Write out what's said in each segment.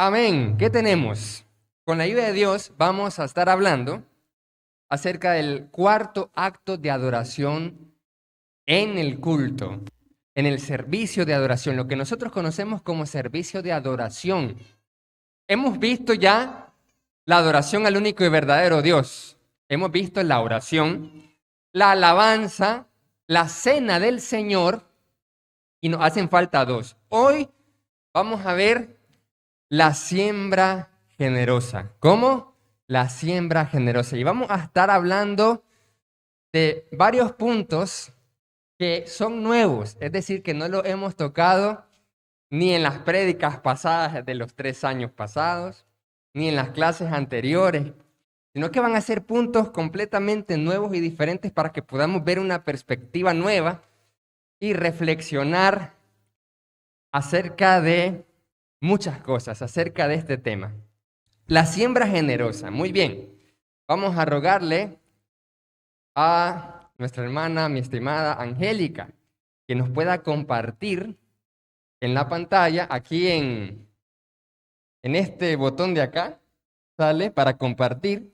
Amén. ¿Qué tenemos? Con la ayuda de Dios vamos a estar hablando acerca del cuarto acto de adoración en el culto, en el servicio de adoración, lo que nosotros conocemos como servicio de adoración. Hemos visto ya la adoración al único y verdadero Dios. Hemos visto la oración, la alabanza, la cena del Señor y nos hacen falta dos. Hoy vamos a ver la siembra generosa. ¿Cómo? La siembra generosa. Y vamos a estar hablando de varios puntos que son nuevos, es decir, que no lo hemos tocado ni en las prédicas pasadas de los 3 años pasados, ni en las clases anteriores, sino que van a ser puntos completamente nuevos y diferentes para que podamos ver una perspectiva nueva y reflexionar acerca de muchas cosas, acerca de este tema. La siembra generosa. Muy bien. Vamos a rogarle a nuestra hermana, mi estimada Angélica, que nos pueda compartir en la pantalla, aquí en este botón de acá, sale para compartir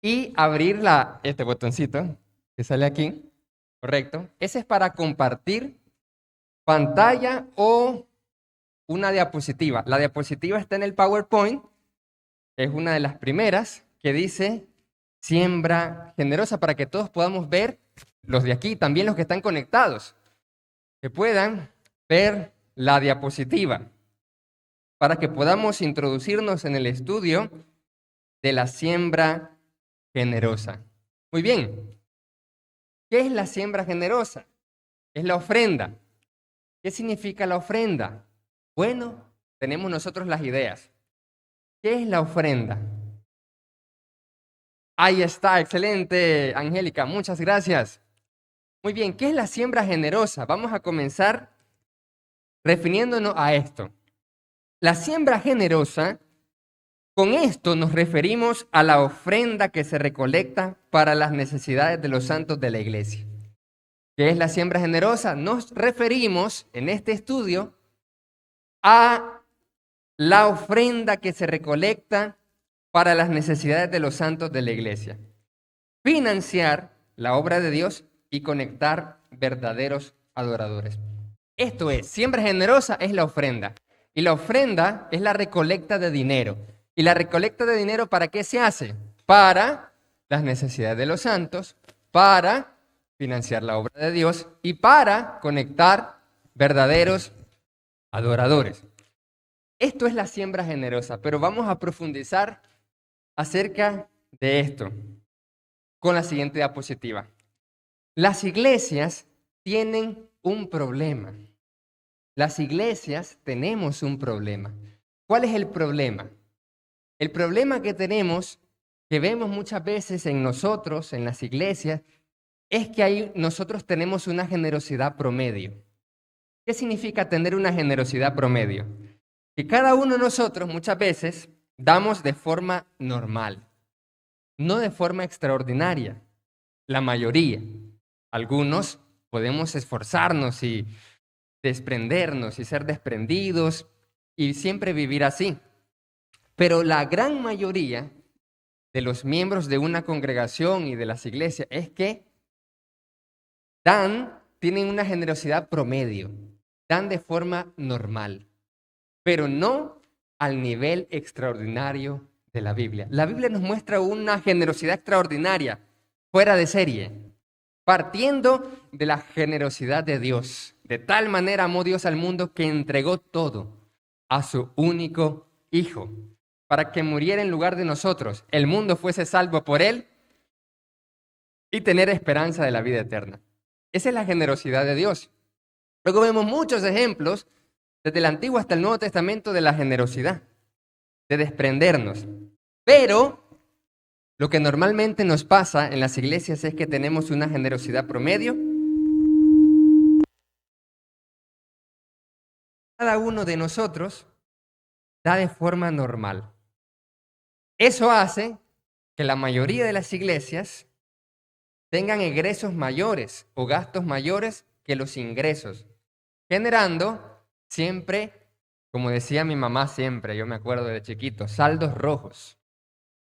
y abrir este botoncito que sale aquí, correcto. Ese es para compartir pantalla o una diapositiva. La diapositiva está en el PowerPoint, es una de las primeras que dice siembra generosa para que todos podamos ver, los de aquí, también los que están conectados, que puedan ver la diapositiva para que podamos introducirnos en el estudio de la siembra generosa. Muy bien, ¿qué es la siembra generosa? Es la ofrenda. ¿Qué significa la ofrenda? Bueno, tenemos nosotros las ideas. ¿Qué es la ofrenda? Ahí está, excelente, Angélica, muchas gracias. Muy bien, ¿qué es la siembra generosa? Vamos a comenzar refiriéndonos a esto. La siembra generosa, con esto nos referimos a la ofrenda que se recolecta para las necesidades de los santos de la iglesia. ¿Qué es la siembra generosa? Nos referimos en este estudio a la ofrenda que se recolecta para las necesidades de los santos de la iglesia. Financiar la obra de Dios y conectar verdaderos adoradores. Esto es, siembra generosa es la ofrenda. Y la ofrenda es la recolecta de dinero. ¿Y la recolecta de dinero para qué se hace? Para las necesidades de los santos, para financiar la obra de Dios y para conectar verdaderos adoradores. Esto es la siembra generosa, pero vamos a profundizar acerca de esto con la siguiente diapositiva. Las iglesias tienen un problema. Las iglesias tenemos un problema. ¿Cuál es el problema? El problema que tenemos, que vemos muchas veces en nosotros, en las iglesias, es que nosotros tenemos una generosidad promedio. ¿Qué significa tener una generosidad promedio? Que cada uno de nosotros muchas veces damos de forma normal, no de forma extraordinaria. La mayoría. Algunos podemos esforzarnos y desprendernos y ser desprendidos y siempre vivir así. Pero la gran mayoría de los miembros de una congregación y de las iglesias es que tienen una generosidad promedio, dan de forma normal, pero no al nivel extraordinario de la Biblia. La Biblia nos muestra una generosidad extraordinaria, fuera de serie, partiendo de la generosidad de Dios. De tal manera amó Dios al mundo que entregó todo a su único Hijo, para que muriera en lugar de nosotros, el mundo fuese salvo por él y tener esperanza de la vida eterna. Esa es la generosidad de Dios. Luego vemos muchos ejemplos desde el Antiguo hasta el Nuevo Testamento de la generosidad, de desprendernos. Pero lo que normalmente nos pasa en las iglesias es que tenemos una generosidad promedio. Cada uno de nosotros da de forma normal. Eso hace que la mayoría de las iglesias tengan egresos mayores o gastos mayores que los ingresos, generando siempre Como decía mi mamá siempre, yo me acuerdo de chiquito, saldos rojos.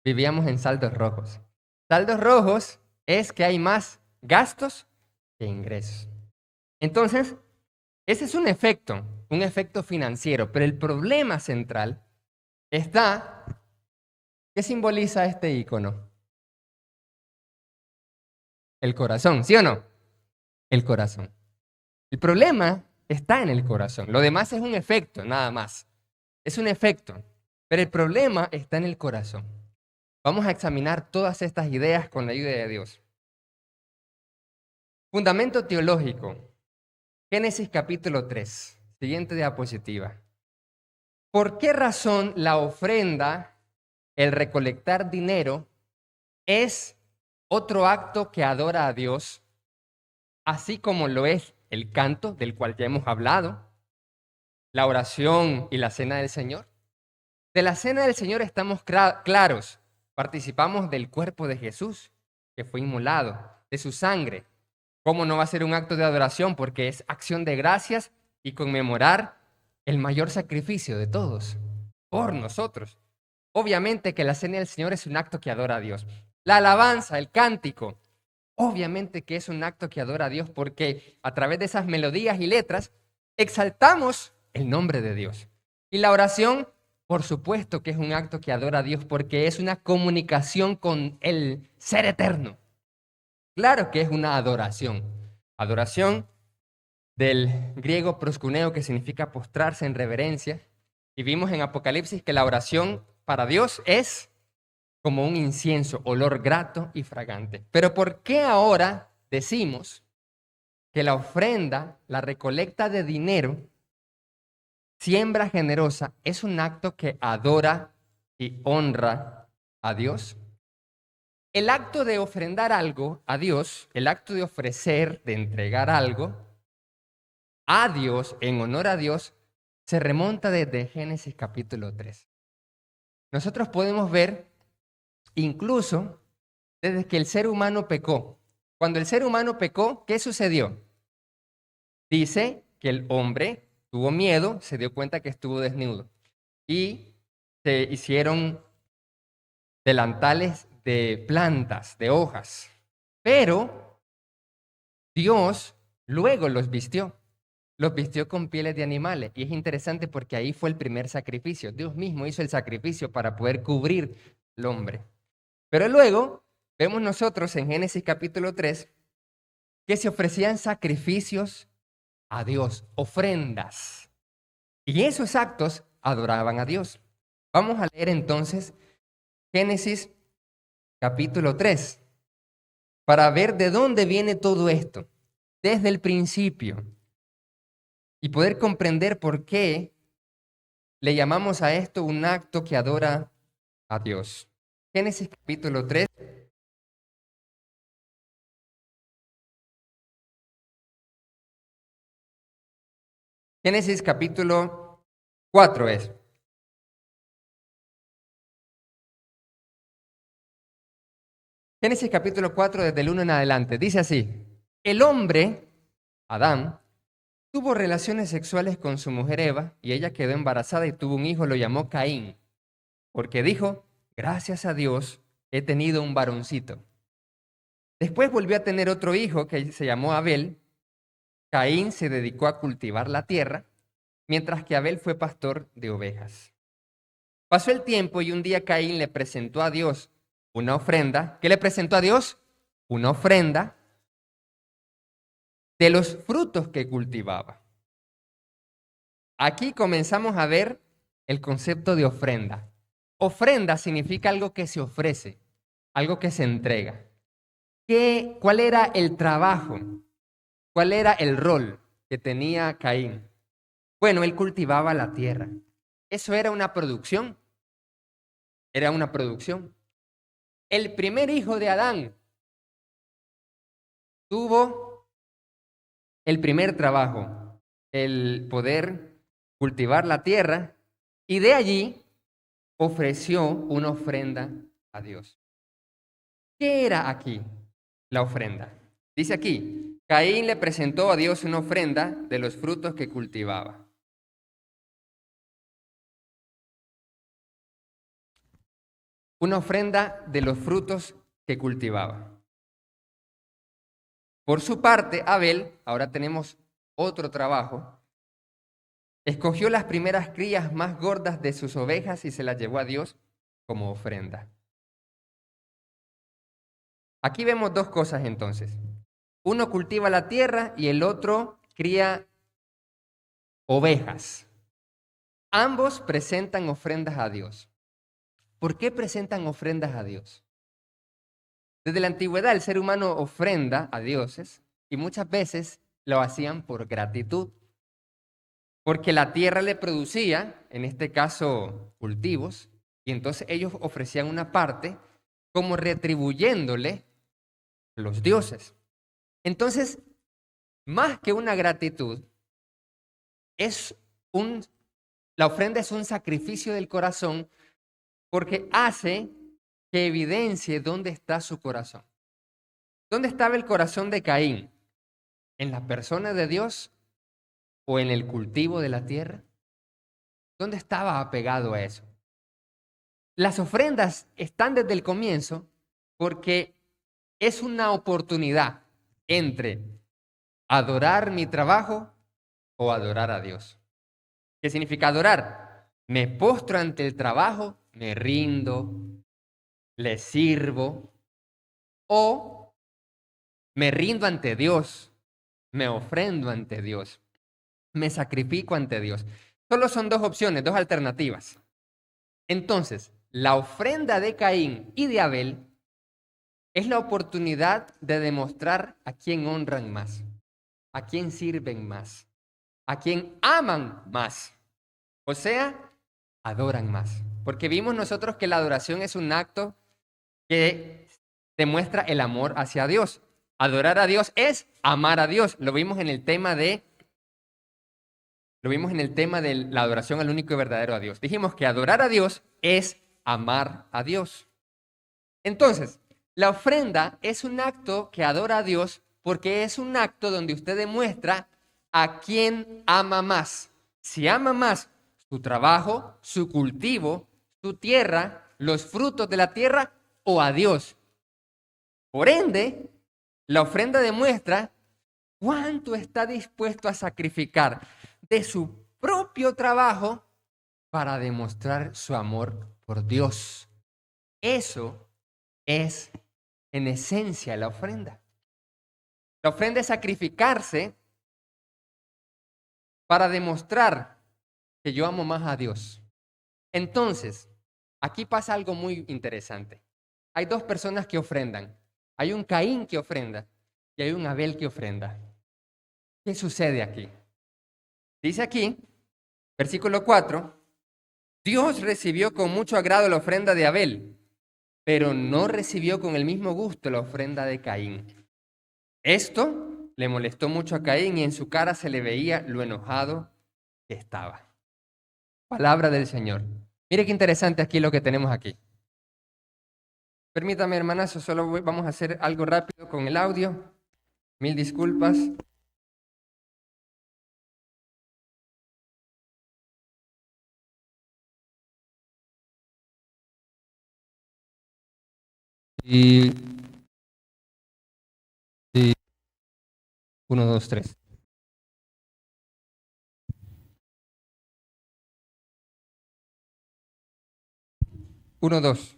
Vivíamos en saldos rojos. Saldos rojos es que hay más gastos que ingresos. Entonces, ese es un efecto financiero, pero el problema central está, ¿qué simboliza este icono? El corazón, ¿sí o no? El corazón. El problema está en el corazón. Lo demás es un efecto, nada más. Es un efecto, pero el problema está en el corazón. Vamos a examinar todas estas ideas con la ayuda de Dios. Fundamento teológico. Génesis capítulo 3. Siguiente diapositiva. ¿Por qué razón la ofrenda, el recolectar dinero, es otro acto que adora a Dios, así como lo es el canto, del cual ya hemos hablado, la oración y la cena del Señor? De la cena del Señor estamos claros. Participamos del cuerpo de Jesús, que fue inmolado, de su sangre. ¿Cómo no va a ser un acto de adoración? Porque es acción de gracias y conmemorar el mayor sacrificio de todos, por nosotros. Obviamente que la cena del Señor es un acto que adora a Dios. La alabanza, el cántico, obviamente que es un acto que adora a Dios porque a través de esas melodías y letras exaltamos el nombre de Dios. Y la oración, por supuesto que es un acto que adora a Dios porque es una comunicación con el Ser Eterno. Claro que es una adoración. Adoración del griego proskuneo, que significa postrarse en reverencia. Y vimos en Apocalipsis que la oración para Dios es como un incienso, olor grato y fragante. Pero ¿por qué ahora decimos que la ofrenda, la recolecta de dinero, siembra generosa, es un acto que adora y honra a Dios? El acto de ofrendar algo a Dios, el acto de ofrecer, de entregar algo a Dios, en honor a Dios, se remonta desde Génesis capítulo 3. Nosotros podemos ver incluso desde que el ser humano pecó. Cuando el ser humano pecó, ¿qué sucedió? Dice que el hombre tuvo miedo, se dio cuenta que estuvo desnudo y se hicieron delantales de plantas, de hojas. Pero Dios luego los vistió con pieles de animales. Y es interesante porque ahí fue el primer sacrificio. Dios mismo hizo el sacrificio para poder cubrir al hombre. Pero luego vemos nosotros en Génesis capítulo 3 que se ofrecían sacrificios a Dios, ofrendas. Y esos actos adoraban a Dios. Vamos a leer entonces Génesis capítulo 3 para ver de dónde viene todo esto, desde el principio, y poder comprender por qué le llamamos a esto un acto que adora a Dios. Génesis capítulo 3. Génesis capítulo 4 es. Génesis capítulo 4 desde el 1 en adelante. Dice así: el hombre, Adán, tuvo relaciones sexuales con su mujer Eva y ella quedó embarazada y tuvo un hijo, lo llamó Caín, porque dijo: gracias a Dios he tenido un varoncito. Después volvió a tener otro hijo que se llamó Abel. Caín se dedicó a cultivar la tierra, mientras que Abel fue pastor de ovejas. Pasó el tiempo y un día Caín le presentó a Dios una ofrenda. ¿Qué le presentó a Dios? Una ofrenda de los frutos que cultivaba. Aquí comenzamos a ver el concepto de ofrenda. Ofrenda significa algo que se ofrece, algo que se entrega. ¿Cuál era el trabajo? ¿Cuál era el rol que tenía Caín? Bueno, él cultivaba la tierra. Eso era una producción. Era una producción. El primer hijo de Adán tuvo el primer trabajo, el poder cultivar la tierra, y de allí ofreció una ofrenda a Dios. ¿Qué era aquí la ofrenda? Dice aquí: Caín le presentó a Dios una ofrenda de los frutos que cultivaba. una ofrenda de los frutos que cultivaba. Por su parte, Abel, ahora tenemos otro trabajo, escogió las primeras crías más gordas de sus ovejas y se las llevó a Dios como ofrenda. Aquí vemos dos cosas entonces. Uno cultiva la tierra y el otro cría ovejas. Ambos presentan ofrendas a Dios. ¿Por qué presentan ofrendas a Dios? Desde la antigüedad el ser humano ofrenda a dioses y muchas veces lo hacían por gratitud, porque la tierra le producía, en este caso, cultivos, y entonces ellos ofrecían una parte como retribuyéndole a los dioses. Entonces, más que una gratitud, la ofrenda es un sacrificio del corazón porque hace que evidencie dónde está su corazón. ¿Dónde estaba el corazón de Caín? ¿En la persona de Dios o en el cultivo de la tierra? ¿Dónde estaba apegado a eso? Las ofrendas están desde el comienzo porque es una oportunidad entre adorar mi trabajo o adorar a Dios. ¿Qué significa adorar? Me postro ante el trabajo, me rindo, le sirvo, o me rindo ante Dios, me ofrendo ante Dios, me sacrifico ante Dios. Solo son dos opciones, dos alternativas. Entonces, la ofrenda de Caín y de Abel es la oportunidad de demostrar a quién honran más, a quién sirven más, a quién aman más. O sea, adoran más. Porque vimos nosotros que la adoración es un acto que demuestra el amor hacia Dios. Adorar a Dios es amar a Dios. Lo vimos en el tema de la adoración al único y verdadero a Dios. Dijimos que adorar a Dios es amar a Dios. Entonces, la ofrenda es un acto que adora a Dios porque es un acto donde usted demuestra a quién ama más. Si ama más su trabajo, su cultivo, su tierra, los frutos de la tierra o a Dios. Por ende, la ofrenda demuestra cuánto está dispuesto a sacrificar de su propio trabajo para demostrar su amor por Dios. Eso es en esencia la ofrenda. La ofrenda es sacrificarse para demostrar que yo amo más a Dios. Entonces, aquí pasa algo muy interesante. Hay dos personas que ofrendan. Hay un Caín que ofrenda y hay un Abel que ofrenda. ¿Qué sucede aquí? Dice aquí, versículo 4, Dios recibió con mucho agrado la ofrenda de Abel, pero no recibió con el mismo gusto la ofrenda de Caín. Esto le molestó mucho a Caín y en su cara se le veía lo enojado que estaba. Palabra del Señor. Mire qué interesante aquí lo que tenemos aquí. Permítame, hermanas, vamos a hacer algo rápido con el audio. Mil disculpas. Y 1, 2, 3. 1, 2.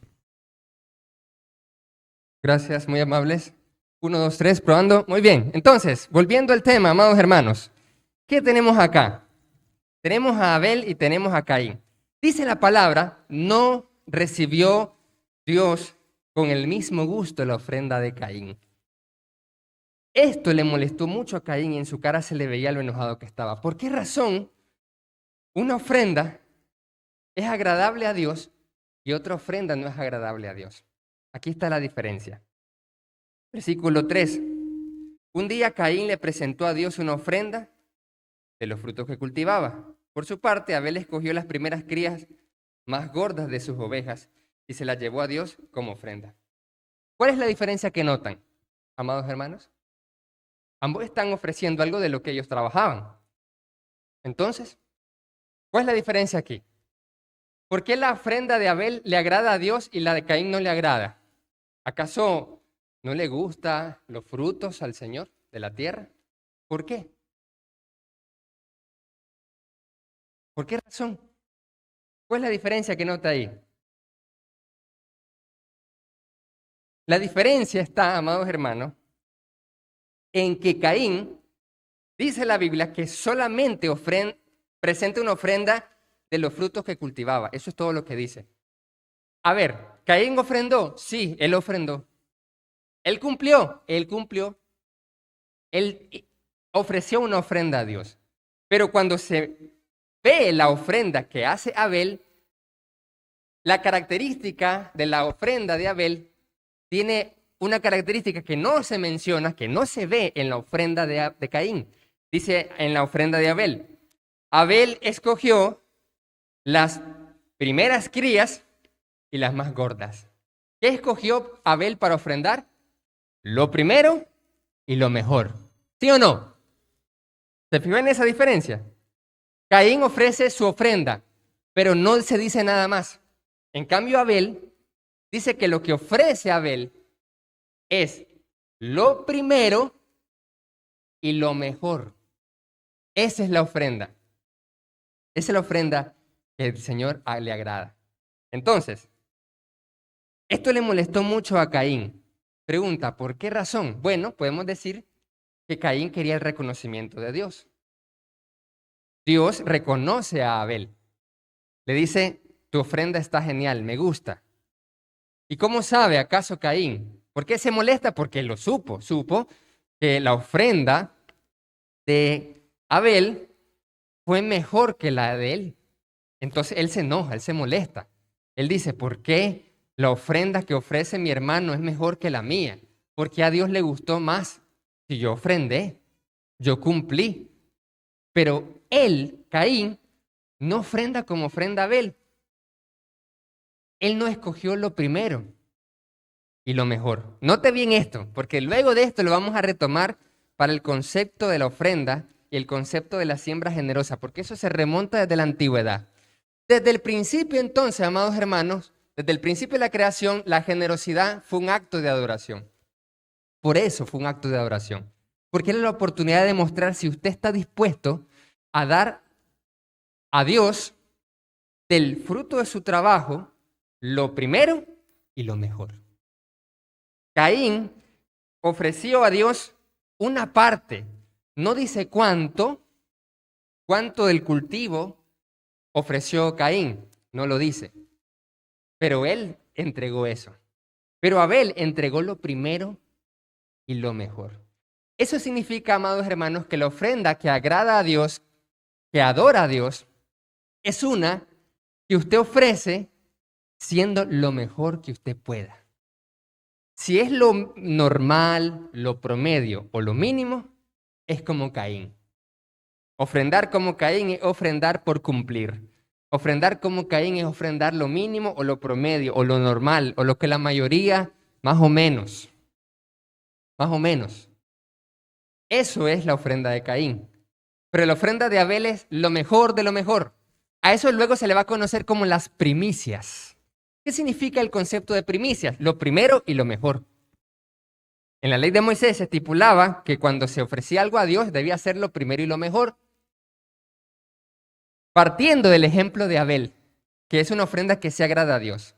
Gracias, muy amables. 1, 2, 3, probando. Muy bien. Entonces, volviendo al tema, amados hermanos. ¿Qué tenemos acá? Tenemos a Abel y tenemos a Caín. Dice la palabra, no recibió Dios con el mismo gusto la ofrenda de Caín. Esto le molestó mucho a Caín y en su cara se le veía lo enojado que estaba. ¿Por qué razón una ofrenda es agradable a Dios y otra ofrenda no es agradable a Dios? Aquí está la diferencia. Versículo 3. Un día Caín le presentó a Dios una ofrenda de los frutos que cultivaba. Por su parte, Abel escogió las primeras crías más gordas de sus ovejas y se las llevó a Dios como ofrenda. ¿Cuál es la diferencia que notan, amados hermanos? Ambos están ofreciendo algo de lo que ellos trabajaban. Entonces, ¿cuál es la diferencia aquí? ¿Por qué la ofrenda de Abel le agrada a Dios y la de Caín no le agrada? ¿Acaso no le gustan los frutos al Señor de la tierra? ¿Por qué? ¿Por qué razón? ¿Cuál es la diferencia que nota ahí? La diferencia está, amados hermanos, en que Caín, dice la Biblia, que solamente presenta una ofrenda de los frutos que cultivaba. Eso es todo lo que dice. A ver, ¿Caín ofrendó? Sí, él ofrendó. ¿Él cumplió? Él cumplió. Él ofreció una ofrenda a Dios. Pero cuando se ve la ofrenda que hace Abel, la característica de la ofrenda de Abel tiene una característica que no se menciona, que no se ve en la ofrenda de Caín. Dice en la ofrenda de Abel, Abel escogió las primeras crías y las más gordas. ¿Qué escogió Abel para ofrendar? Lo primero y lo mejor. ¿Sí o no? ¿Se fijó en esa diferencia? Caín ofrece su ofrenda, pero no se dice nada más. En cambio, Abel dice que lo que ofrece Abel es lo primero y lo mejor. Esa es la ofrenda. Esa es la ofrenda que el Señor le agrada. Entonces, esto le molestó mucho a Caín. Pregunta, ¿por qué razón? Bueno, podemos decir que Caín quería el reconocimiento de Dios. Dios reconoce a Abel. Le dice, tu ofrenda está genial, me gusta. ¿Y cómo sabe acaso Caín? ¿Por qué se molesta? Porque lo supo. Supo que la ofrenda de Abel fue mejor que la de él. Entonces él se enoja, él se molesta. Él dice, ¿por qué la ofrenda que ofrece mi hermano es mejor que la mía? Porque a Dios le gustó más. Si yo ofrendé, yo cumplí. Pero él, Caín, no ofrenda como ofrenda Abel. Él no escogió lo primero y lo mejor. Note bien esto, porque luego de esto lo vamos a retomar para el concepto de la ofrenda y el concepto de la siembra generosa, porque eso se remonta desde la antigüedad. Desde el principio entonces, amados hermanos, desde el principio de la creación, la generosidad fue un acto de adoración. Por eso fue un acto de adoración. Porque era la oportunidad de demostrar si usted está dispuesto a dar a Dios del fruto de su trabajo lo primero y lo mejor. Caín ofreció a Dios una parte, no dice cuánto del cultivo ofreció Caín, no lo dice, pero él entregó eso. Pero Abel entregó lo primero y lo mejor. Eso significa, amados hermanos, que la ofrenda que agrada a Dios, que adora a Dios, es una que usted ofrece siendo lo mejor que usted pueda. Si es lo normal, lo promedio o lo mínimo, es como Caín. Ofrendar como Caín es ofrendar por cumplir. Ofrendar como Caín es ofrendar lo mínimo o lo promedio o lo normal o lo que la mayoría más o menos. Más o menos. Eso es la ofrenda de Caín. Pero la ofrenda de Abel es lo mejor de lo mejor. A eso luego se le va a conocer como las primicias. ¿Qué significa el concepto de primicias? Lo primero y lo mejor. En la ley de Moisés se estipulaba que cuando se ofrecía algo a Dios debía ser lo primero y lo mejor. Partiendo del ejemplo de Abel, que es una ofrenda que se agrada a Dios.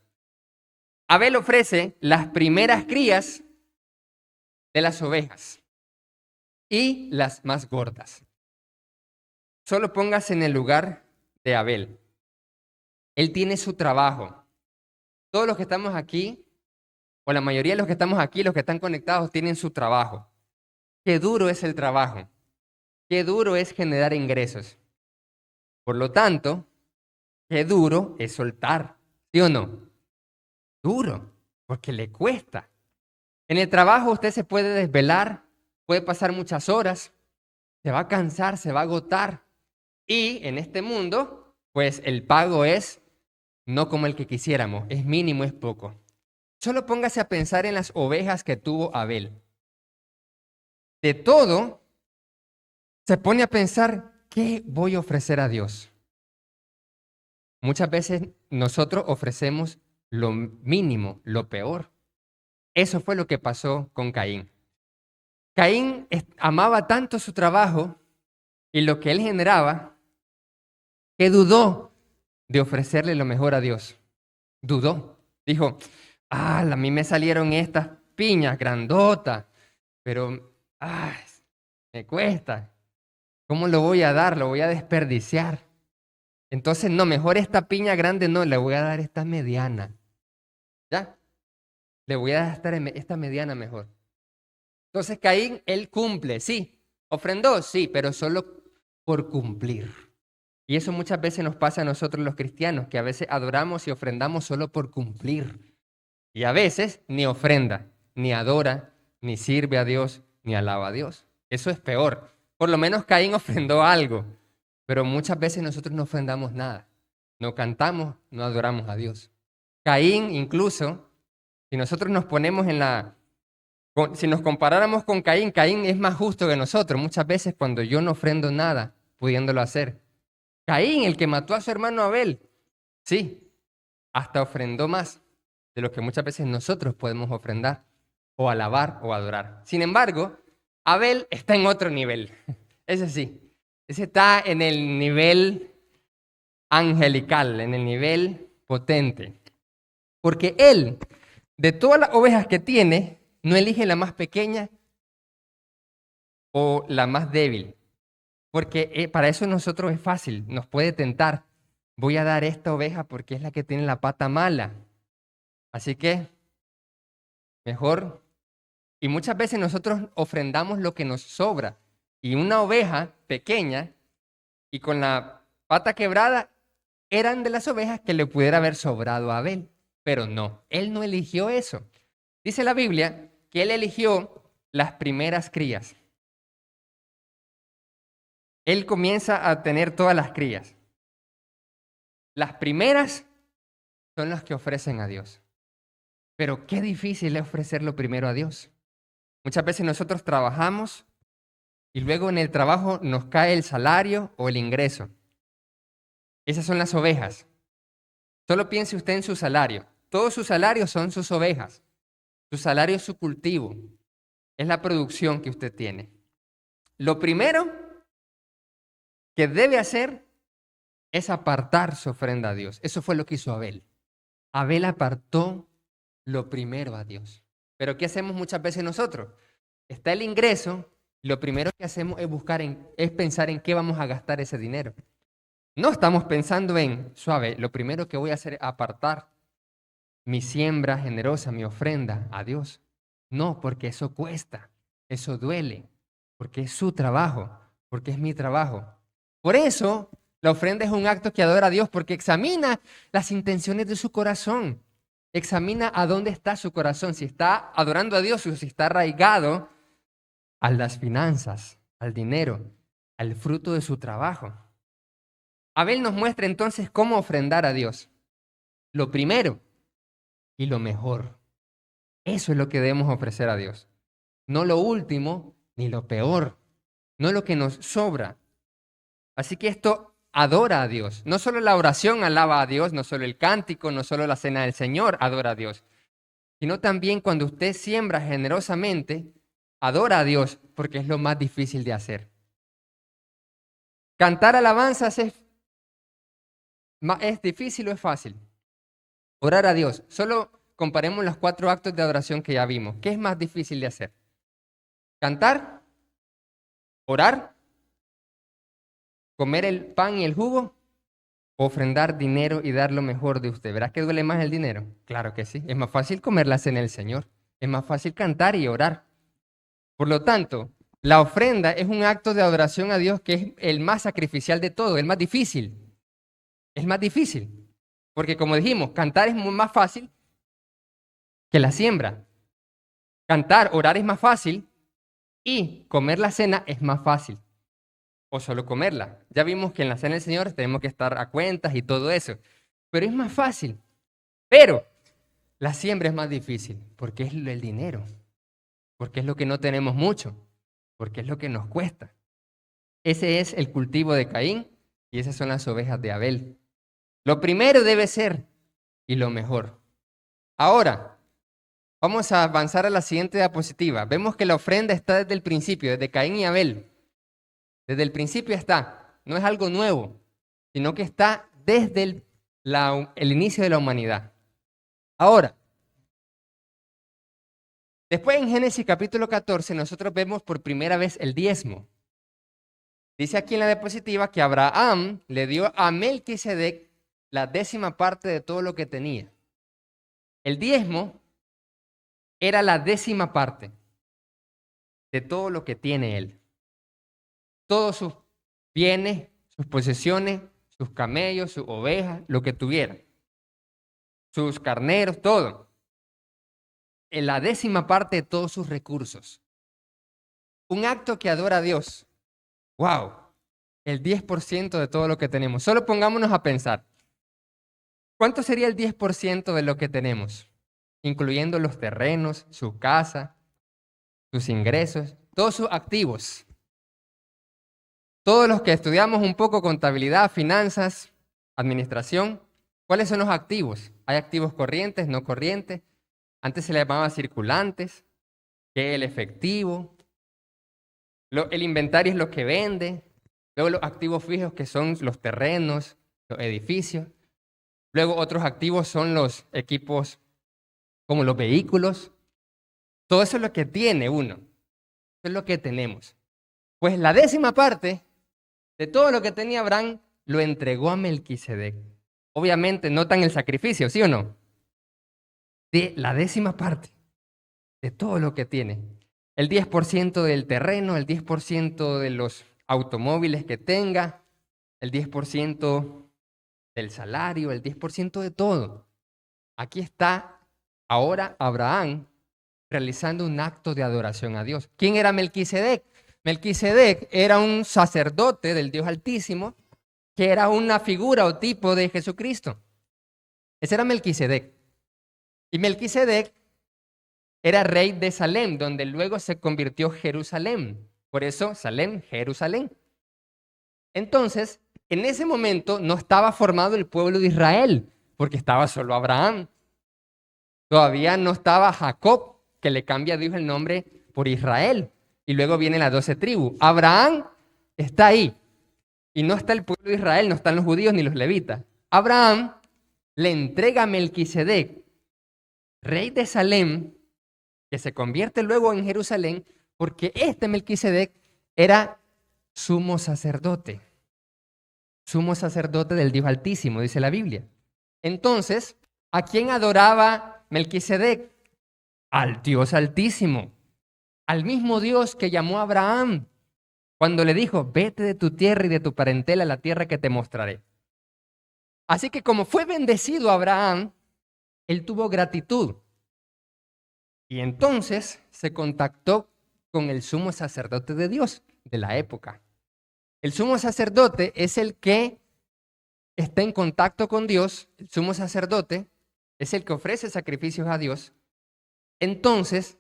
Abel ofrece las primeras crías de las ovejas y las más gordas. Solo póngase en el lugar de Abel. Él tiene su trabajo. Todos los que estamos aquí, o la mayoría de los que estamos aquí, los que están conectados, tienen su trabajo. Qué duro es el trabajo. Qué duro es generar ingresos. Por lo tanto, qué duro es soltar. ¿Sí o no? Duro, porque le cuesta. En el trabajo usted se puede desvelar, puede pasar muchas horas, se va a cansar, se va a agotar. Y en este mundo, pues el pago es no como el que quisiéramos, es mínimo, es poco. Solo póngase a pensar en las ovejas que tuvo Abel. De todo, se pone a pensar, ¿qué voy a ofrecer a Dios? Muchas veces nosotros ofrecemos lo mínimo, lo peor. Eso fue lo que pasó con Caín. Caín amaba tanto su trabajo y lo que él generaba que dudó de ofrecerle lo mejor a Dios. Dudó. Dijo, a mí me salieron estas piñas grandotas, pero me cuesta. ¿Cómo lo voy a dar? Lo voy a desperdiciar. Entonces, no, mejor esta piña grande no, le voy a dar esta mediana. ¿Ya? Le voy a dar esta mediana mejor. Entonces, Caín, él cumple, sí. Ofrendó, sí, pero solo por cumplir. Y eso muchas veces nos pasa a nosotros los cristianos, que a veces adoramos y ofrendamos solo por cumplir. Y a veces ni ofrenda, ni adora, ni sirve a Dios, ni alaba a Dios. Eso es peor. Por lo menos Caín ofrendó algo, pero muchas veces nosotros no ofrendamos nada. No cantamos, no adoramos a Dios. Caín incluso, si nosotros nos ponemos si nos comparáramos con Caín, Caín es más justo que nosotros. Muchas veces cuando yo no ofrendo nada, pudiéndolo hacer. Caín, el que mató a su hermano Abel, sí, hasta ofrendó más de lo que muchas veces nosotros podemos ofrendar, o alabar, o adorar. Sin embargo, Abel está en otro nivel. Ese sí, ese está en el nivel angelical, en el nivel potente. Porque él, de todas las ovejas que tiene, no elige la más pequeña o la más débil. Porque para eso nosotros es fácil, nos puede tentar. Voy a dar esta oveja porque es la que tiene la pata mala. Así que, mejor. Y muchas veces nosotros ofrendamos lo que nos sobra. Y una oveja pequeña y con la pata quebrada eran de las ovejas que le pudiera haber sobrado a Abel. Pero no, él no eligió eso. Dice la Biblia que él eligió las primeras crías. Él comienza a tener todas las crías. Las primeras son las que ofrecen a Dios. Pero qué difícil es ofrecerlo primero a Dios. Muchas veces nosotros trabajamos y luego en el trabajo nos cae el salario o el ingreso. Esas son las ovejas. Solo piense usted en su salario. Todos sus salarios son sus ovejas. Su salario es su cultivo. Es la producción que usted tiene. Lo primero que debe hacer es apartar su ofrenda a Dios. Eso fue lo que hizo Abel. Abel apartó lo primero a Dios. Pero ¿qué hacemos muchas veces nosotros? Está el ingreso, lo primero que hacemos es pensar en qué vamos a gastar ese dinero. No estamos pensando en, suave, lo primero que voy a hacer es apartar mi siembra generosa, mi ofrenda a Dios. No, porque eso cuesta, eso duele, porque es su trabajo, porque es mi trabajo. Por eso, la ofrenda es un acto que adora a Dios, porque examina las intenciones de su corazón. Examina a dónde está su corazón, si está adorando a Dios o si está arraigado a las finanzas, al dinero, al fruto de su trabajo. Abel nos muestra entonces cómo ofrendar a Dios. Lo primero y lo mejor. Eso es lo que debemos ofrecer a Dios. No lo último ni lo peor. No lo que nos sobra. Así que esto adora a Dios. No solo la oración alaba a Dios, no solo el cántico, no solo la cena del Señor adora a Dios, sino también cuando usted siembra generosamente, adora a Dios porque es lo más difícil de hacer. ¿Cantar alabanzas es difícil o es fácil? Orar a Dios. Solo comparemos los 4 actos de adoración que ya vimos. ¿Qué es más difícil de hacer? ¿Cantar? ¿Orar? ¿Comer el pan y el jugo? ¿Ofrendar dinero y dar lo mejor de usted? ¿Verás que duele más el dinero? Claro que sí. Es más fácil comer la cena del Señor. Es más fácil cantar y orar. Por lo tanto, la ofrenda es un acto de adoración a Dios que es el más sacrificial de todo, el más difícil. Es más difícil. Porque como dijimos, cantar es más fácil que la siembra. Cantar, orar es más fácil y comer la cena es más fácil. O solo comerla. Ya vimos que en la cena del Señor tenemos que estar a cuentas y todo eso. Pero es más fácil. Pero la siembra es más difícil porque es el dinero. Porque es lo que no tenemos mucho. Porque es lo que nos cuesta. Ese es el cultivo de Caín y esas son las ovejas de Abel. Lo primero debe ser y lo mejor. Ahora, vamos a avanzar a la siguiente diapositiva. Vemos que la ofrenda está desde el principio, desde Caín y Abel. Desde el principio está. No es algo nuevo, sino que está desde el inicio de la humanidad. Ahora, después en Génesis capítulo 14, nosotros vemos por primera vez el diezmo. Dice aquí en la diapositiva que Abraham le dio a Melquisedec la 10ª parte de todo lo que tenía. El diezmo era la 10ª parte de todo lo que tiene él. Todos sus bienes, sus posesiones, sus camellos, sus ovejas, lo que tuviera. Sus carneros, todo. En la 10ª parte de todos sus recursos. Un acto que adora a Dios. ¡Wow! El 10% de todo lo que tenemos. Solo pongámonos a pensar. ¿Cuánto sería el 10% de lo que tenemos? Incluyendo los terrenos, su casa, sus ingresos, todos sus activos. Todos los que estudiamos un poco contabilidad, finanzas, administración, ¿cuáles son los activos? Hay activos corrientes, no corrientes. Antes se les llamaba circulantes, que es el efectivo. El inventario es lo que vende. Luego los activos fijos, que son los terrenos, los edificios. Luego otros activos son los equipos como los vehículos. Todo eso es lo que tiene uno. Eso es lo que tenemos. Pues la 10ª parte de todo lo que tenía Abraham lo entregó a Melquisedec. Obviamente notan el sacrificio, ¿sí o no? De la 10ª parte de todo lo que tiene. El 10% del terreno, el 10% de los automóviles que tenga, el 10% del salario, el 10% de todo. Aquí está ahora Abraham realizando un acto de adoración a Dios. ¿Quién era Melquisedec? Melquisedec era un sacerdote del Dios Altísimo, que era una figura o tipo de Jesucristo. Ese era Melquisedec. Y Melquisedec era rey de Salem, donde luego se convirtió Jerusalén. Por eso, Salem, Jerusalén. Entonces, en ese momento no estaba formado el pueblo de Israel, porque estaba solo Abraham. Todavía no estaba Jacob, que le cambia a Dios el nombre por Israel. Y luego vienen las 12 tribus. Abraham está ahí. Y no está el pueblo de Israel, no están los judíos ni los levitas. Abraham le entrega a Melquisedec, rey de Salem, que se convierte luego en Jerusalén, porque este Melquisedec era sumo sacerdote del Dios Altísimo, dice la Biblia. Entonces, ¿a quién adoraba Melquisedec? Al Dios Altísimo, al mismo Dios que llamó a Abraham cuando le dijo, vete de tu tierra y de tu parentela a la tierra que te mostraré. Así que como fue bendecido Abraham, él tuvo gratitud. Y entonces se contactó con el sumo sacerdote de Dios de la época. El sumo sacerdote es el que está en contacto con Dios. El sumo sacerdote es el que ofrece sacrificios a Dios. Entonces,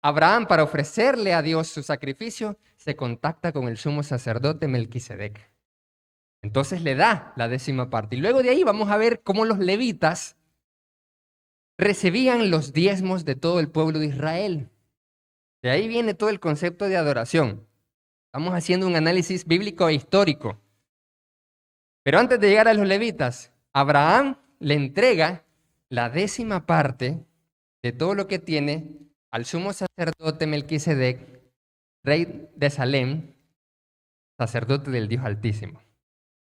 Abraham, para ofrecerle a Dios su sacrificio, se contacta con el sumo sacerdote Melquisedec. Entonces le da la 10ª parte. Y luego de ahí vamos a ver cómo los levitas recibían los diezmos de todo el pueblo de Israel. De ahí viene todo el concepto de adoración. Estamos haciendo un análisis bíblico e histórico. Pero antes de llegar a los levitas, Abraham le entrega la 10ª parte de todo lo que tiene al sumo sacerdote Melquisedec, rey de Salem, sacerdote del Dios Altísimo.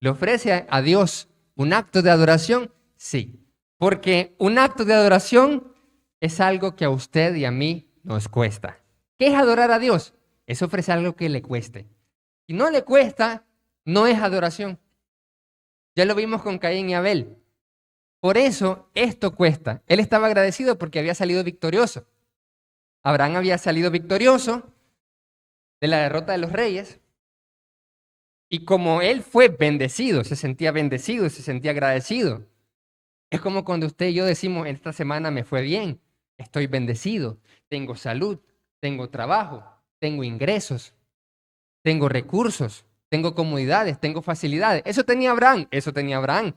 ¿Le ofrece a Dios un acto de adoración? Sí, porque un acto de adoración es algo que a usted y a mí nos cuesta. ¿Qué es adorar a Dios? Es ofrecer algo que le cueste. Si no le cuesta, no es adoración. Ya lo vimos con Caín y Abel. Por eso esto cuesta. Él estaba agradecido porque había salido victorioso. Abraham había salido victorioso de la derrota de los reyes. Y como él fue bendecido, se sentía agradecido. Es como cuando usted y yo decimos, esta semana me fue bien, estoy bendecido, tengo salud, tengo trabajo, tengo ingresos, tengo recursos, tengo comodidades, tengo facilidades. Eso tenía Abraham.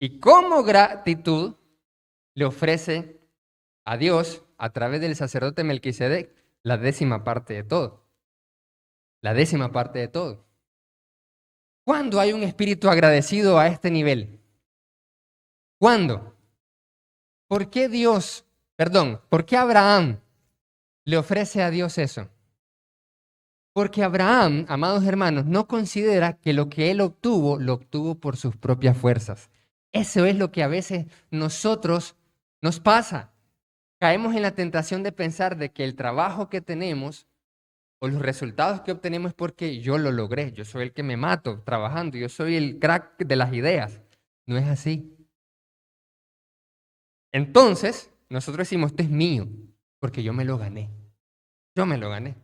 Y como gratitud le ofrece a Dios, a través del sacerdote Melquisedec, la 10ª parte de todo. La 10ª parte de todo. ¿Cuándo hay un espíritu agradecido a este nivel? ¿Cuándo? ¿Por qué por qué Abraham le ofrece a Dios eso? Porque Abraham, amados hermanos, no considera que lo que él obtuvo, lo obtuvo por sus propias fuerzas. Eso es lo que a veces nosotros nos pasa. Caemos en la tentación de pensar de que el trabajo que tenemos o los resultados que obtenemos es porque yo lo logré, yo soy el que me mato trabajando, yo soy el crack de las ideas. No es así. Entonces, nosotros decimos, esto es mío, porque yo me lo gané. Yo me lo gané.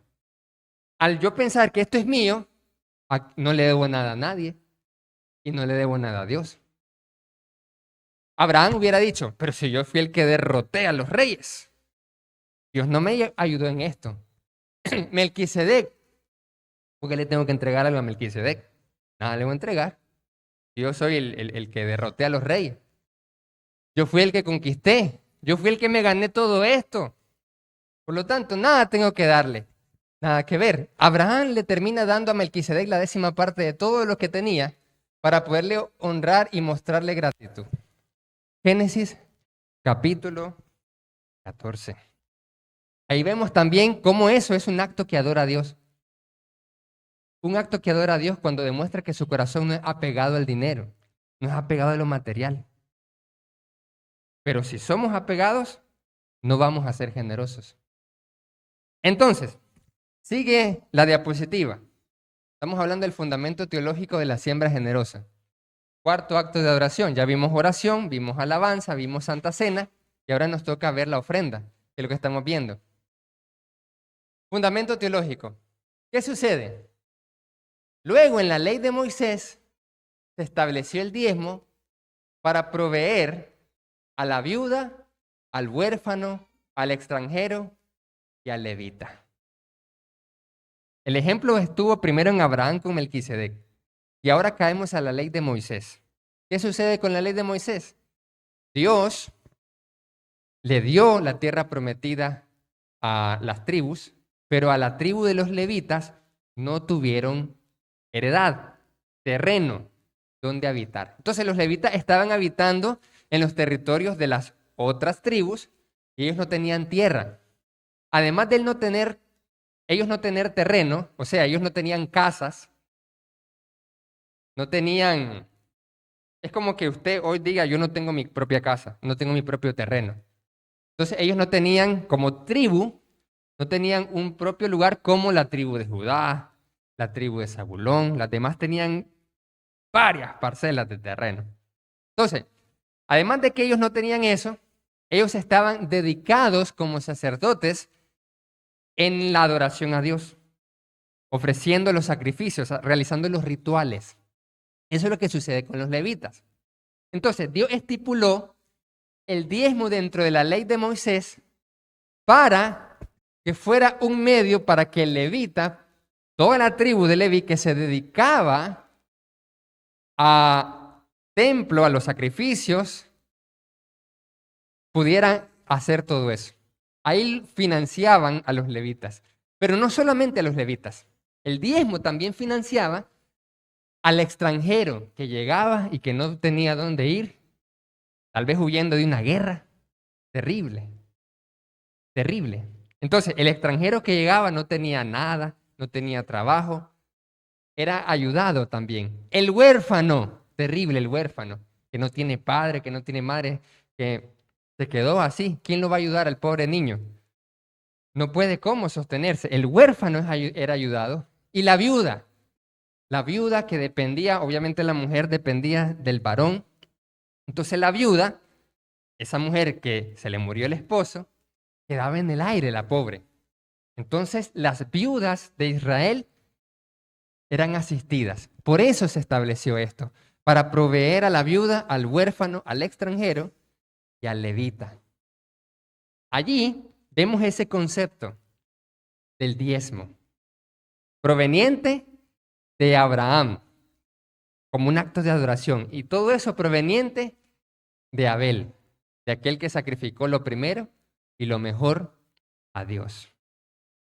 Al yo pensar que esto es mío, no le debo nada a nadie y no le debo nada a Dios. Abraham hubiera dicho, pero si yo fui el que derroté a los reyes, Dios no me ayudó en esto. Melquisedec, ¿por qué le tengo que entregar algo a Melquisedec? Nada le voy a entregar. Yo soy el que derroté a los reyes. Yo fui el que conquisté. Yo fui el que me gané todo esto. Por lo tanto, nada tengo que darle. Nada que ver. Abraham le termina dando a Melquisedec la 10ª parte de todo lo que tenía para poderle honrar y mostrarle gratitud. Génesis capítulo 14. Ahí vemos también cómo eso es un acto que adora a Dios. Un acto que adora a Dios cuando demuestra que su corazón no es apegado al dinero, no es apegado a lo material. Pero si somos apegados, no vamos a ser generosos. Entonces, sigue la diapositiva. Estamos hablando del fundamento teológico de la siembra generosa. 4º acto de adoración. Ya vimos oración, vimos alabanza, vimos Santa Cena y ahora nos toca ver la ofrenda, que es lo que estamos viendo. Fundamento teológico. ¿Qué sucede? Luego en la ley de Moisés se estableció el diezmo para proveer a la viuda, al huérfano, al extranjero y al levita. El ejemplo estuvo primero en Abraham con Melquisedec y ahora caemos a la ley de Moisés. ¿Qué sucede con la ley de Moisés? Dios le dio la tierra prometida a las tribus, pero a la tribu de los levitas no tuvieron heredad, terreno donde habitar. Entonces los levitas estaban habitando en los territorios de las otras tribus y ellos no tenían tierra. Además de ellos no tener terreno, o sea, ellos no tenían casas, no tenían... Es como que usted hoy diga, yo no tengo mi propia casa, no tengo mi propio terreno. Entonces ellos no tenían, como tribu, no tenían un propio lugar como la tribu de Judá, la tribu de Zabulón, las demás tenían varias parcelas de terreno. Entonces, además de que ellos no tenían eso, ellos estaban dedicados como sacerdotes en la adoración a Dios, ofreciendo los sacrificios, realizando los rituales. Eso es lo que sucede con los levitas. Entonces, Dios estipuló el diezmo dentro de la ley de Moisés para que fuera un medio para que el levita, toda la tribu de Leví que se dedicaba a templo, a los sacrificios, pudieran hacer todo eso. Ahí financiaban a los levitas, pero no solamente a los levitas. El diezmo también financiaba al extranjero que llegaba y que no tenía dónde ir, tal vez huyendo de una guerra. Terrible, terrible. Entonces, el extranjero que llegaba no tenía nada, no tenía trabajo, era ayudado también. El huérfano, terrible el huérfano, que no tiene padre, que no tiene madre, que se quedó así. ¿Quién lo va a ayudar al pobre niño? No puede cómo sostenerse. El huérfano era ayudado. Y la viuda que dependía, obviamente la mujer dependía del varón. Entonces la viuda, esa mujer que se le murió el esposo, quedaba en el aire, la pobre. Entonces las viudas de Israel eran asistidas. Por eso se estableció esto, para proveer a la viuda, al huérfano, al extranjero y al levita. Allí vemos ese concepto del diezmo, proveniente de Abraham, como un acto de adoración. Y todo eso proveniente de Abel, de aquel que sacrificó lo primero y lo mejor a Dios.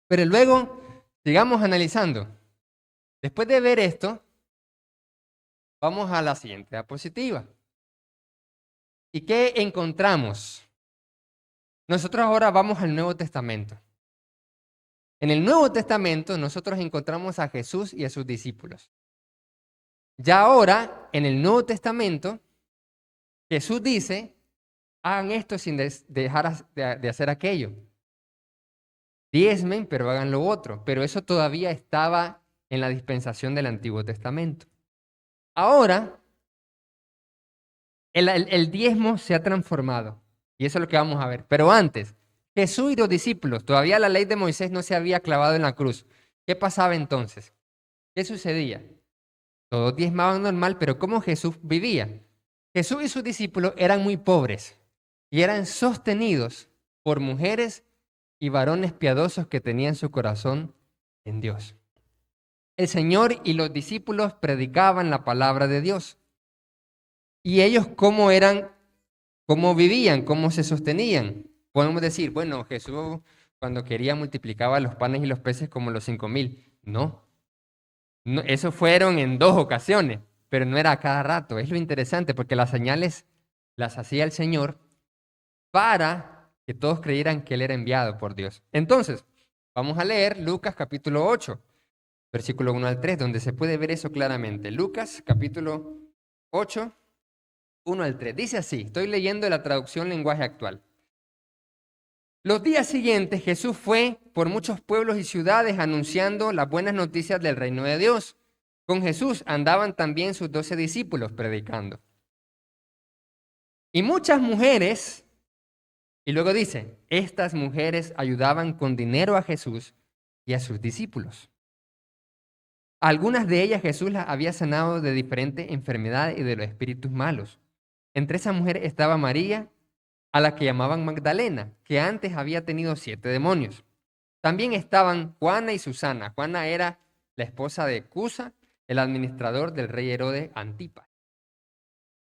Pero luego, sigamos analizando. Después de ver esto, vamos a la siguiente diapositiva. ¿Y qué encontramos? Nosotros ahora vamos al Nuevo Testamento. En el Nuevo Testamento nosotros encontramos a Jesús y a sus discípulos. Ya ahora, en el Nuevo Testamento, Jesús dice, hagan esto sin dejar de hacer aquello. Diezmen, pero hagan lo otro. Pero eso todavía estaba en la dispensación del Antiguo Testamento. Ahora, el diezmo se ha transformado. Y eso es lo que vamos a ver. Pero antes, Jesús y los discípulos, todavía la ley de Moisés no se había clavado en la cruz. ¿Qué pasaba entonces? ¿Qué sucedía? Todos diezmaban normal, pero ¿cómo Jesús vivía? Jesús y sus discípulos eran muy pobres y eran sostenidos por mujeres y varones piadosos que tenían su corazón en Dios. El Señor y los discípulos predicaban la palabra de Dios. ¿Y ellos cómo eran, cómo vivían, cómo se sostenían? Podemos decir, bueno, Jesús cuando quería multiplicaba los panes y los peces como los 5,000. No, eso fueron en 2 ocasiones, pero no era a cada rato. Es lo interesante porque las señales las hacía el Señor para que todos creyeran que Él era enviado por Dios. Entonces, vamos a leer Lucas capítulo 8, versículo 1 al 3, donde se puede ver eso claramente. Lucas capítulo 8, 1 al 3. Dice así, estoy leyendo la traducción lenguaje actual. Los días siguientes Jesús fue por muchos pueblos y ciudades anunciando las buenas noticias del reino de Dios. Con Jesús andaban también sus 12 discípulos predicando. Y muchas mujeres, y luego dice, estas mujeres ayudaban con dinero a Jesús y a sus discípulos. Algunas de ellas Jesús las había sanado de diferentes enfermedades y de los espíritus malos. Entre esas mujeres estaba María, a la que llamaban Magdalena, que antes había tenido 7 demonios. También estaban Juana y Susana. Juana era la esposa de Cusa, el administrador del rey Herodes Antipas.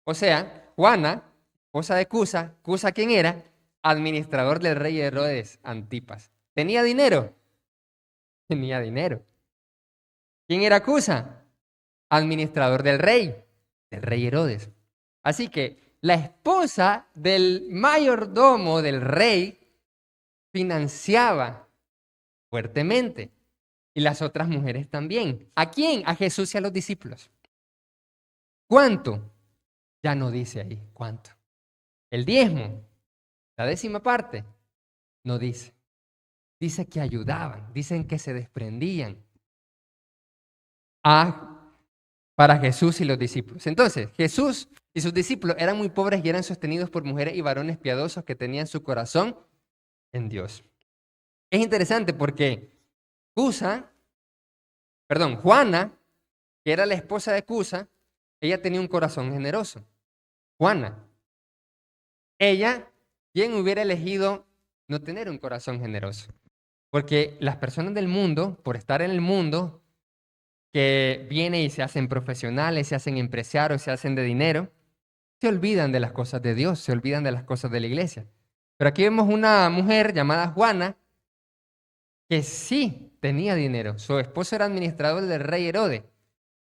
O sea, Juana, esposa de Cusa, Cusa, ¿quién era? Administrador del rey Herodes Antipas. ¿Tenía dinero? Tenía dinero. ¿Quién era Cusa? Administrador del rey Herodes. Así que la esposa del mayordomo del rey financiaba fuertemente. Y las otras mujeres también. ¿A quién? A Jesús y a los discípulos. ¿Cuánto? Ya no dice ahí cuánto. El diezmo, la 10ª parte, no dice. Dice que ayudaban, dicen que se desprendían para Jesús y los discípulos. Entonces, Jesús y sus discípulos eran muy pobres y eran sostenidos por mujeres y varones piadosos que tenían su corazón en Dios. Es interesante porque Juana, que era la esposa de Cusa, ella tenía un corazón generoso. Juana. Ella, ¿quién hubiera elegido no tener un corazón generoso? Porque las personas del mundo, por estar en el mundo, que vienen y se hacen profesionales, se hacen empresarios, se hacen de dinero, se olvidan de las cosas de Dios, se olvidan de las cosas de la iglesia. Pero aquí vemos una mujer llamada Juana que sí tenía dinero. Su esposo era administrador del rey Herodes,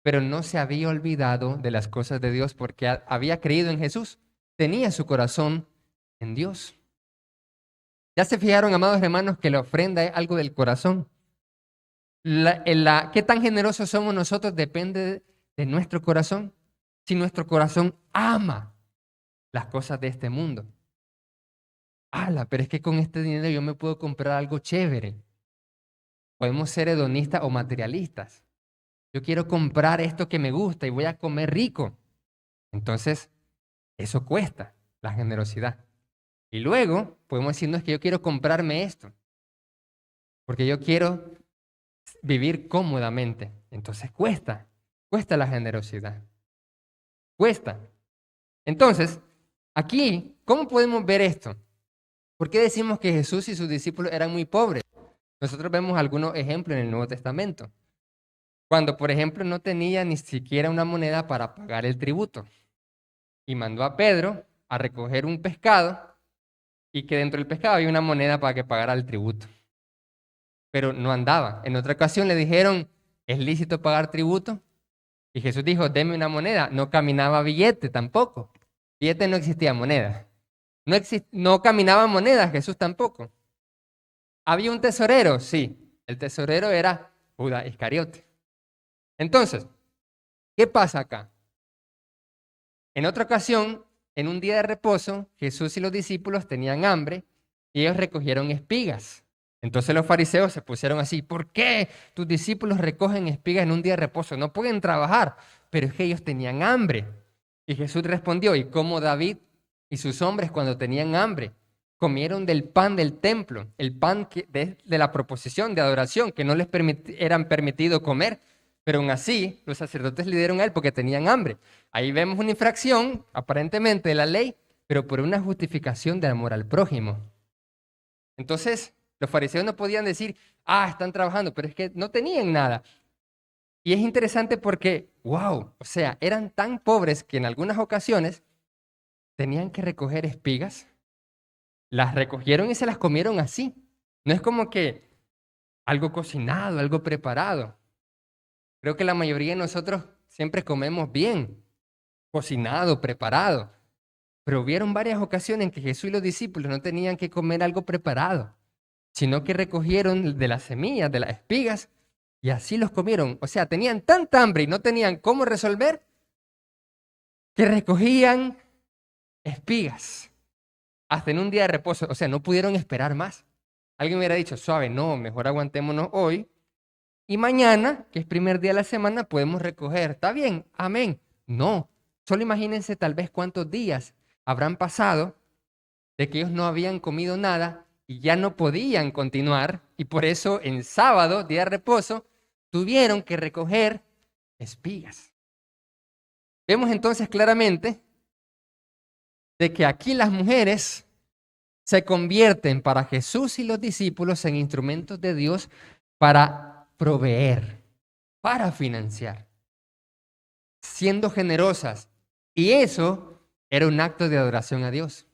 pero no se había olvidado de las cosas de Dios porque había creído en Jesús. Tenía su corazón en Dios. ¿Ya se fijaron, amados hermanos, que la ofrenda es algo del corazón? ¿Qué tan generosos somos nosotros? Depende de nuestro corazón. Si nuestro corazón ama las cosas de este mundo. Pero es que con este dinero yo me puedo comprar algo chévere. Podemos ser hedonistas o materialistas. Yo quiero comprar esto que me gusta y voy a comer rico. Entonces, eso cuesta, la generosidad. Y luego podemos decir, no, es que yo quiero comprarme esto. Porque yo quiero vivir cómodamente. Entonces cuesta la generosidad. Cuesta. Entonces, aquí, ¿cómo podemos ver esto? ¿Por qué decimos que Jesús y sus discípulos eran muy pobres? Nosotros vemos algunos ejemplos en el Nuevo Testamento. Cuando, por ejemplo, no tenía ni siquiera una moneda para pagar el tributo. Y mandó a Pedro a recoger un pescado y que dentro del pescado había una moneda para que pagara el tributo. Pero no andaba. En otra ocasión le dijeron, ¿es lícito pagar tributo? Y Jesús dijo, deme una moneda. No caminaba billete tampoco. Billete no existía moneda. No caminaba moneda Jesús tampoco. ¿Había un tesorero? Sí. El tesorero era Judas Iscariote. Entonces, ¿qué pasa acá? En otra ocasión, en un día de reposo, Jesús y los discípulos tenían hambre y ellos recogieron espigas. Entonces los fariseos se pusieron así, ¿por qué tus discípulos recogen espigas en un día de reposo? No pueden trabajar, pero es que ellos tenían hambre. Y Jesús respondió, ¿y cómo David y sus hombres cuando tenían hambre comieron del pan del templo, el pan de la proposición de adoración que no les eran permitido comer? Pero aún así, los sacerdotes le dieron a él porque tenían hambre. Ahí vemos una infracción, aparentemente, de la ley, pero por una justificación de amor al prójimo. Entonces, los fariseos no podían decir, están trabajando, pero es que no tenían nada. Y es interesante porque, wow, o sea, eran tan pobres que en algunas ocasiones tenían que recoger espigas, las recogieron y se las comieron así. No es como que algo cocinado, algo preparado. Creo que la mayoría de nosotros siempre comemos bien, cocinado, preparado. Pero hubieron varias ocasiones en que Jesús y los discípulos no tenían que comer algo preparado, sino que recogieron de las semillas, de las espigas, y así los comieron. O sea, tenían tanta hambre y no tenían cómo resolver, que recogían espigas hasta en un día de reposo. O sea, no pudieron esperar más. Alguien hubiera dicho, suave, no, mejor aguantémonos hoy. Y mañana, que es primer día de la semana, podemos recoger. ¿Está bien? Amén. No, solo imagínense tal vez cuántos días habrán pasado de que ellos no habían comido nada y ya no podían continuar. Y por eso en sábado, día de reposo, tuvieron que recoger espigas. Vemos entonces claramente de que aquí las mujeres se convierten para Jesús y los discípulos en instrumentos de Dios para proveer, para financiar, siendo generosas. Y eso era un acto de adoración a Dios.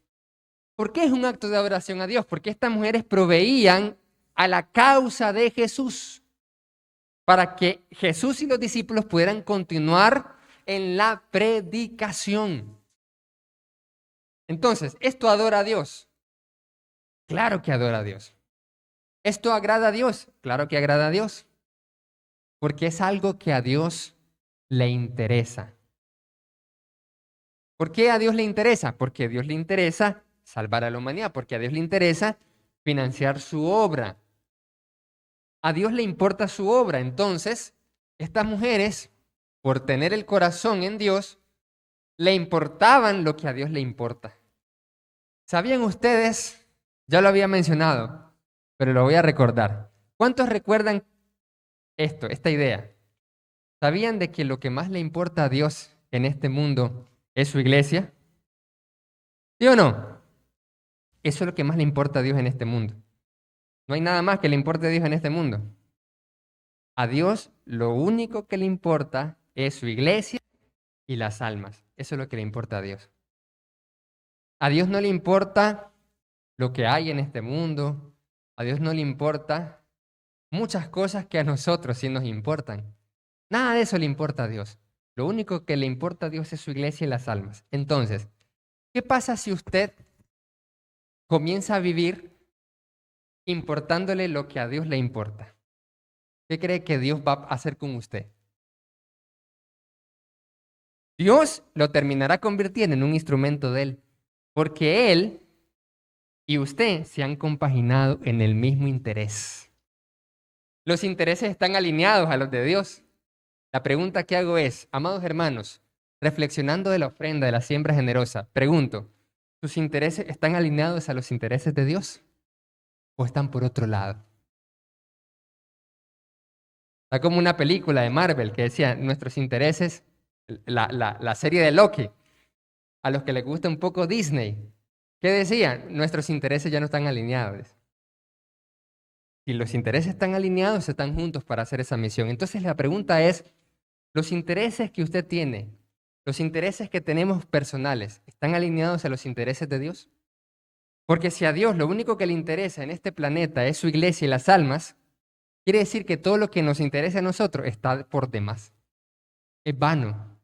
¿Por qué es un acto de adoración a Dios? Porque estas mujeres proveían a la causa de Jesús para que Jesús y los discípulos pudieran continuar en la predicación. Entonces, ¿esto adora a Dios? Claro que adora a Dios. ¿Esto agrada a Dios? Claro que agrada a Dios. Porque es algo que a Dios le interesa. ¿Por qué a Dios le interesa? Porque a Dios le interesa salvar a la humanidad, porque a Dios le interesa financiar su obra. A Dios le importa su obra. Entonces, estas mujeres, por tener el corazón en Dios, le importaban lo que a Dios le importa. ¿Sabían ustedes? Ya lo había mencionado, pero lo voy a recordar. ¿Cuántos recuerdan esta idea? ¿Sabían de que lo que más le importa a Dios en este mundo es su iglesia? ¿Sí o no? Eso es lo que más le importa a Dios en este mundo. No hay nada más que le importe a Dios en este mundo. A Dios lo único que le importa es su iglesia y las almas. Eso es lo que le importa a Dios. A Dios no le importa lo que hay en este mundo. A Dios no le importa muchas cosas que a nosotros sí nos importan. Nada de eso le importa a Dios. Lo único que le importa a Dios es su iglesia y las almas. Entonces, ¿qué pasa si usted comienza a vivir importándole lo que a Dios le importa? ¿Qué cree que Dios va a hacer con usted? Dios lo terminará convirtiendo en un instrumento de Él, porque Él y usted se han compaginado en el mismo interés. Los intereses están alineados a los de Dios. La pregunta que hago es, amados hermanos, reflexionando de la ofrenda, de la siembra generosa, pregunto, ¿sus intereses están alineados a los intereses de Dios o están por otro lado? Está como una película de Marvel que decía, nuestros intereses, la serie de Loki, a los que les gusta un poco Disney, ¿qué decía? Nuestros intereses ya no están alineados. Si los intereses están alineados, están juntos para hacer esa misión. Entonces la pregunta es, ¿los intereses que usted tiene los intereses que tenemos personales, ¿están alineados a los intereses de Dios? Porque si a Dios lo único que le interesa en este planeta es su iglesia y las almas, quiere decir que todo lo que nos interesa a nosotros está por demás. Es vano,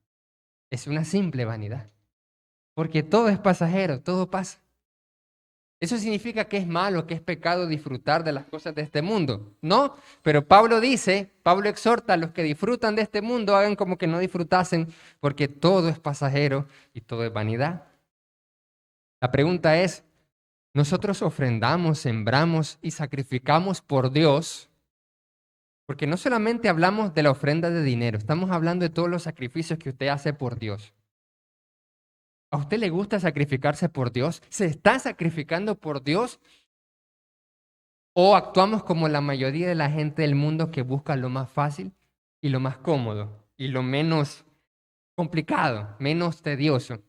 es una simple vanidad. Porque todo es pasajero, todo pasa. ¿Eso significa que es malo, que es pecado disfrutar de las cosas de este mundo? No, pero Pablo exhorta a los que disfrutan de este mundo, hagan como que no disfrutasen, porque todo es pasajero y todo es vanidad. La pregunta es, ¿nosotros ofrendamos, sembramos y sacrificamos por Dios? Porque no solamente hablamos de la ofrenda de dinero, estamos hablando de todos los sacrificios que usted hace por Dios. ¿A usted le gusta sacrificarse por Dios? ¿Se está sacrificando por Dios? ¿O actuamos como la mayoría de la gente del mundo que busca lo más fácil y lo más cómodo y lo menos complicado, menos tedioso?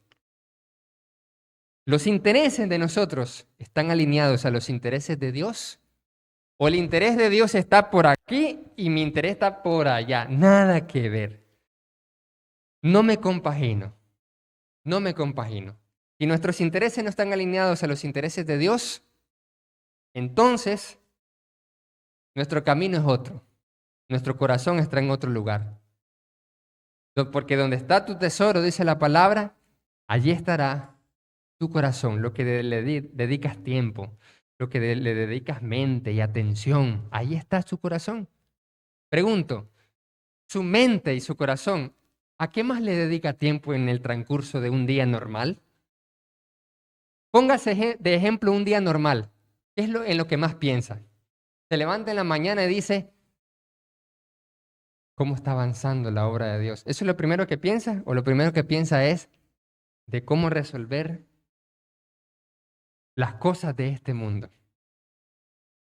¿Los intereses de nosotros están alineados a los intereses de Dios? ¿O el interés de Dios está por aquí y mi interés está por allá? Nada que ver. No me compagino. No me compagino. Si nuestros intereses no están alineados a los intereses de Dios, entonces nuestro camino es otro. Nuestro corazón está en otro lugar. Porque donde está tu tesoro, dice la palabra, allí estará tu corazón, lo que le dedicas tiempo, lo que le dedicas mente y atención. Ahí está su corazón. Pregunto, su mente y su corazón, ¿a qué más le dedica tiempo en el transcurso de un día normal? Póngase de ejemplo un día normal. ¿Qué es en lo que más piensa? Se levanta en la mañana y dice, ¿cómo está avanzando la obra de Dios? ¿Eso es lo primero que piensa? ¿O lo primero que piensa es de cómo resolver las cosas de este mundo?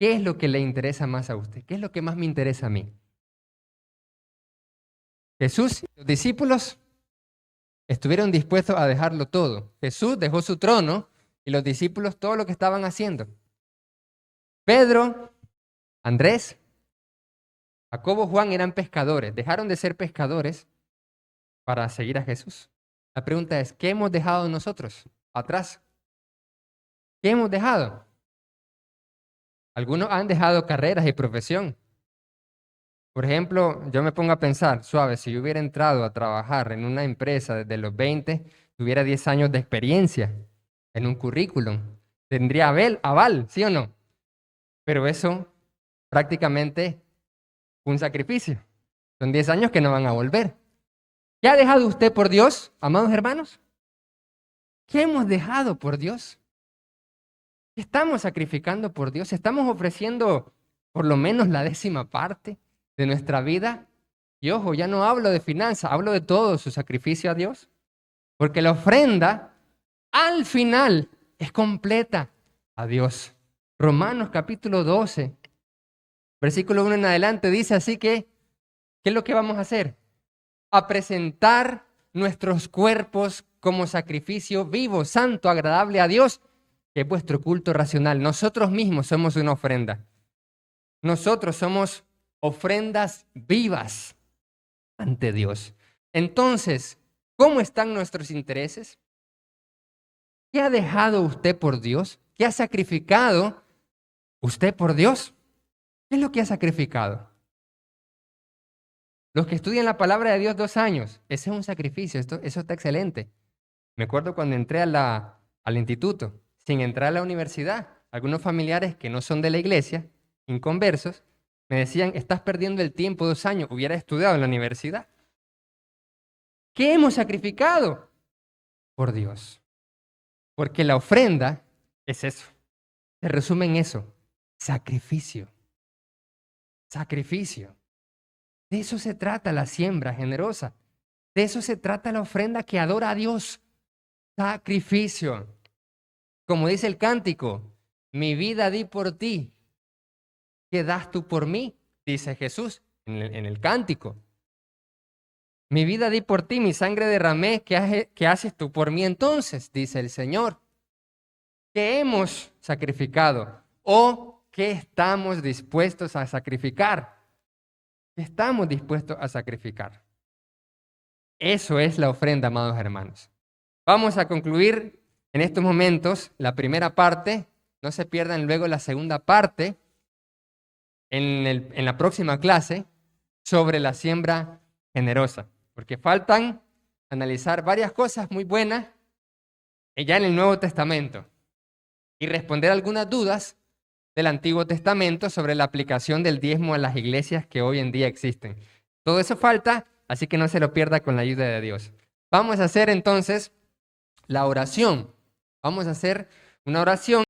¿Qué es lo que le interesa más a usted? ¿Qué es lo que más me interesa a mí? Jesús y los discípulos estuvieron dispuestos a dejarlo todo. Jesús dejó su trono y los discípulos todo lo que estaban haciendo. Pedro, Andrés, Jacobo, Juan eran pescadores. Dejaron de ser pescadores para seguir a Jesús. La pregunta es, ¿qué hemos dejado nosotros atrás? ¿Qué hemos dejado? Algunos han dejado carreras y profesión. Por ejemplo, yo me pongo a pensar, suave, si yo hubiera entrado a trabajar en una empresa desde los 20, tuviera 10 años de experiencia en un currículum. Tendría aval, ¿sí o no? Pero eso prácticamente fue un sacrificio. Son 10 años que no van a volver. ¿Qué ha dejado usted por Dios, amados hermanos? ¿Qué hemos dejado por Dios? ¿Qué estamos sacrificando por Dios? ¿Estamos ofreciendo por lo menos la 10ª parte de nuestra vida? Y ojo, ya no hablo de finanzas, hablo de todo su sacrificio a Dios. Porque la ofrenda al final es completa a Dios. Romanos capítulo 12, versículo 1 en adelante dice así que, ¿qué es lo que vamos a hacer? A presentar nuestros cuerpos como sacrificio vivo, santo, agradable a Dios, que es vuestro culto racional. Nosotros mismos somos una ofrenda. Nosotros somos ofrendas vivas ante Dios. Entonces, ¿cómo están nuestros intereses? ¿Qué ha dejado usted por Dios? ¿Qué ha sacrificado usted por Dios? ¿Qué es lo que ha sacrificado? Los que estudian la palabra de Dios 2 años, ese es un sacrificio, eso está excelente. Me acuerdo cuando entré al instituto, sin entrar a la universidad, algunos familiares que no son de la iglesia, inconversos, me decían, estás perdiendo el tiempo 2 años, hubiera estudiado en la universidad. ¿Qué hemos sacrificado? Por Dios. Porque la ofrenda es eso. Se resume en eso. Sacrificio. Sacrificio. De eso se trata la siembra generosa. De eso se trata la ofrenda que adora a Dios. Sacrificio. Como dice el cántico, mi vida di por ti. ¿Qué das tú por mí? Dice Jesús en el cántico. Mi vida di por ti, mi sangre derramé. ¿Qué haces tú por mí entonces? Dice el Señor. ¿Qué hemos sacrificado? ¿O qué estamos dispuestos a sacrificar? ¿Qué estamos dispuestos a sacrificar? Eso es la ofrenda, amados hermanos. Vamos a concluir en estos momentos la primera parte. No se pierdan luego la segunda parte en la próxima clase sobre la siembra generosa, porque faltan analizar varias cosas muy buenas ya en el Nuevo Testamento y responder algunas dudas del Antiguo Testamento sobre la aplicación del diezmo a las iglesias que hoy en día existen. Todo eso falta, así que no se lo pierda con la ayuda de Dios. Vamos a hacer entonces la oración. Vamos a hacer una oración.